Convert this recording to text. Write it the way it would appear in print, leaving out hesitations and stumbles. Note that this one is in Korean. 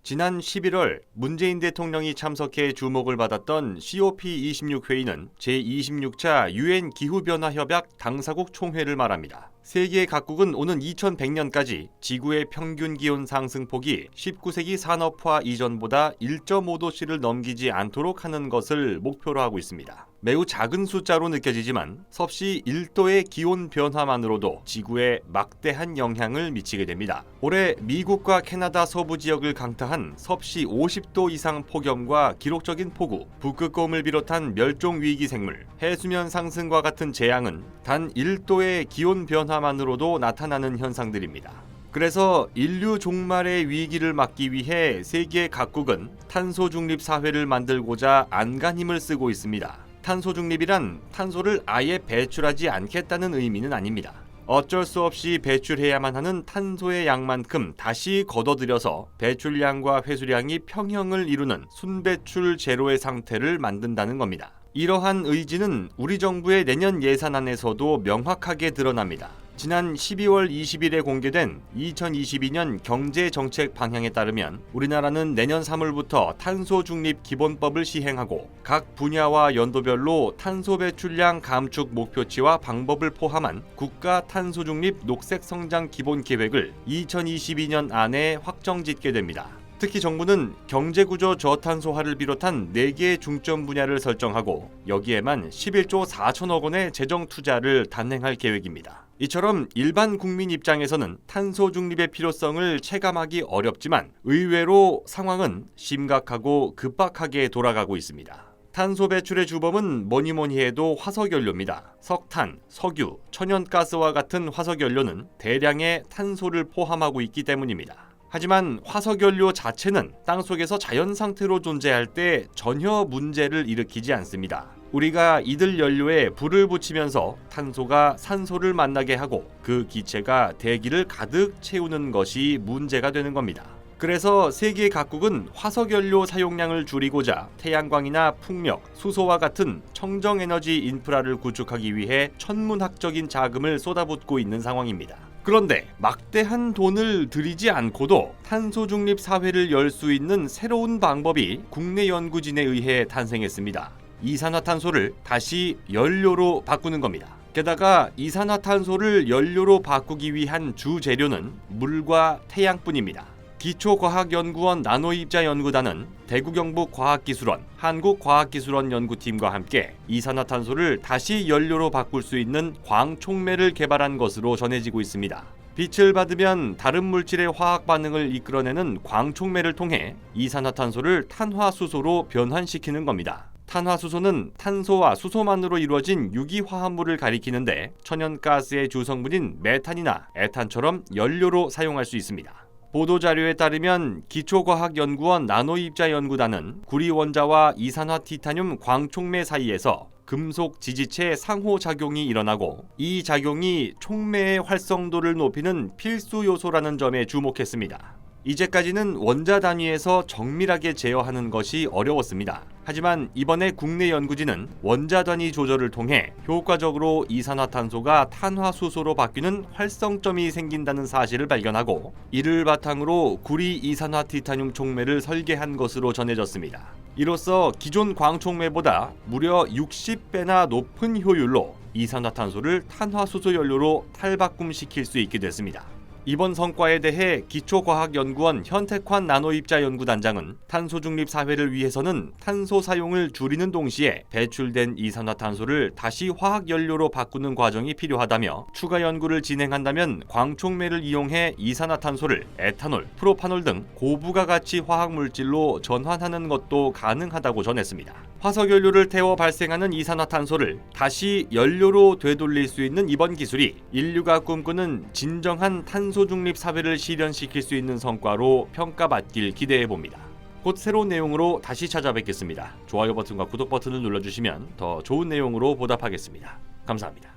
지난 11월 문재인 대통령이 참석해 주목을 받았던 COP26 회의는 제26차 유엔 기후변화협약 당사국 총회를 말합니다. 세계 각국은 오는 2100년까지 지구의 평균 기온 상승폭이 19세기 산업화 이전보다 1.5도씨를 넘기지 않도록 하는 것을 목표로 하고 있습니다. 매우 작은 숫자로 느껴지지만 섭씨 1도의 기온 변화만으로도 지구에 막대한 영향을 미치게 됩니다. 올해 미국과 캐나다 서부 지역을 강타한 섭씨 50도 이상 폭염과 기록적인 폭우, 북극곰을 비롯한 멸종 위기 생물, 해수면 상승과 같은 재앙은 단 1도의 기온 변화만으로도 나타나는 현상들입니다. 그래서 인류 종말의 위기를 막기 위해 세계 각국은 탄소 중립 사회를 만들고자 안간힘을 쓰고 있습니다. 탄소 중립이란 탄소를 아예 배출하지 않겠다는 의미는 아닙니다. 어쩔 수 없이 배출해야만 하는 탄소의 양만큼 다시 걷어들여서 배출량과 회수량이 평형을 이루는 순배출 제로의 상태를 만든다는 겁니다. 이러한 의지는 우리 정부의 내년 예산안에서도 명확하게 드러납니다. 지난 12월 20일에 공개된 2022년 경제정책 방향에 따르면 우리나라는 내년 3월부터 탄소중립 기본법을 시행하고 각 분야와 연도별로 탄소 배출량 감축 목표치와 방법을 포함한 국가 탄소중립 녹색성장 기본계획을 2022년 안에 확정짓게 됩니다. 특히 정부는 경제구조 저탄소화를 비롯한 4개의 중점 분야를 설정하고 여기에만 11조 4천억 원의 재정 투자를 단행할 계획입니다. 이처럼 일반 국민 입장에서는 탄소 중립의 필요성을 체감하기 어렵지만 의외로 상황은 심각하고 급박하게 돌아가고 있습니다. 탄소 배출의 주범은 뭐니 해도 화석연료입니다. 석탄, 석유, 천연가스와 같은 화석연료는 대량의 탄소를 포함하고 있기 때문입니다. 하지만 화석연료 자체는 땅속에서 자연 상태로 존재할 때 전혀 문제를 일으키지 않습니다. 우리가 이들 연료에 불을 붙이면서 탄소가 산소를 만나게 하고 그 기체가 대기를 가득 채우는 것이 문제가 되는 겁니다. 그래서 세계 각국은 화석연료 사용량을 줄이고자 태양광이나 풍력, 수소와 같은 청정에너지 인프라를 구축하기 위해 천문학적인 자금을 쏟아붓고 있는 상황입니다. 그런데 막대한 돈을 들이지 않고도 탄소 중립 사회를 열 수 있는 새로운 방법이 국내 연구진에 의해 탄생했습니다. 이산화탄소를 다시 연료로 바꾸는 겁니다. 게다가 이산화탄소를 연료로 바꾸기 위한 주 재료는 물과 태양뿐입니다. 기초과학연구원 나노입자연구단은 대구경북과학기술원, 한국과학기술원 연구팀과 함께 이산화탄소를 다시 연료로 바꿀 수 있는 광촉매를 개발한 것으로 전해지고 있습니다. 빛을 받으면 다른 물질의 화학 반응을 이끌어내는 광촉매를 통해 이산화탄소를 탄화수소로 변환시키는 겁니다. 탄화수소는 탄소와 수소만으로 이루어진 유기화합물을 가리키는데 천연가스의 주성분인 메탄이나 에탄처럼 연료로 사용할 수 있습니다. 보도자료에 따르면 기초과학연구원 나노입자연구단은 구리원자와 이산화 티타늄 광촉매 사이에서 금속 지지체 상호작용이 일어나고 이 작용이 촉매의 활성도를 높이는 필수 요소라는 점에 주목했습니다. 이제까지는 원자 단위에서 정밀하게 제어하는 것이 어려웠습니다. 하지만 이번에 국내 연구진은 원자 단위 조절을 통해 효과적으로 이산화탄소가 탄화수소로 바뀌는 활성점이 생긴다는 사실을 발견하고 이를 바탕으로 구리 이산화 티타늄 촉매를 설계한 것으로 전해졌습니다. 이로써 기존 광촉매보다 무려 60배나 높은 효율로 이산화탄소를 탄화수소 연료로 탈바꿈시킬 수 있게 됐습니다. 이번 성과에 대해 기초과학연구원 현택환 나노입자연구단장은 탄소 중립 사회를 위해서는 탄소 사용을 줄이는 동시에 배출된 이산화탄소를 다시 화학연료로 바꾸는 과정이 필요하다며 추가 연구를 진행한다면 광촉매를 이용해 이산화탄소를 에탄올, 프로파놀 등 고부가 가치 화학물질로 전환하는 것도 가능하다고 전했습니다. 화석연료를 태워 발생하는 이산화탄소를 다시 연료로 되돌릴 수 있는 이번 기술이 인류가 꿈꾸는 진정한 탄소 중립 사회를 실현시킬 수 있는 성과로 평가받길 기대해봅니다. 곧 새로운 내용으로 다시 찾아뵙겠습니다. 좋아요 버튼과 구독 버튼을 눌러주시면 더 좋은 내용으로 보답하겠습니다. 감사합니다.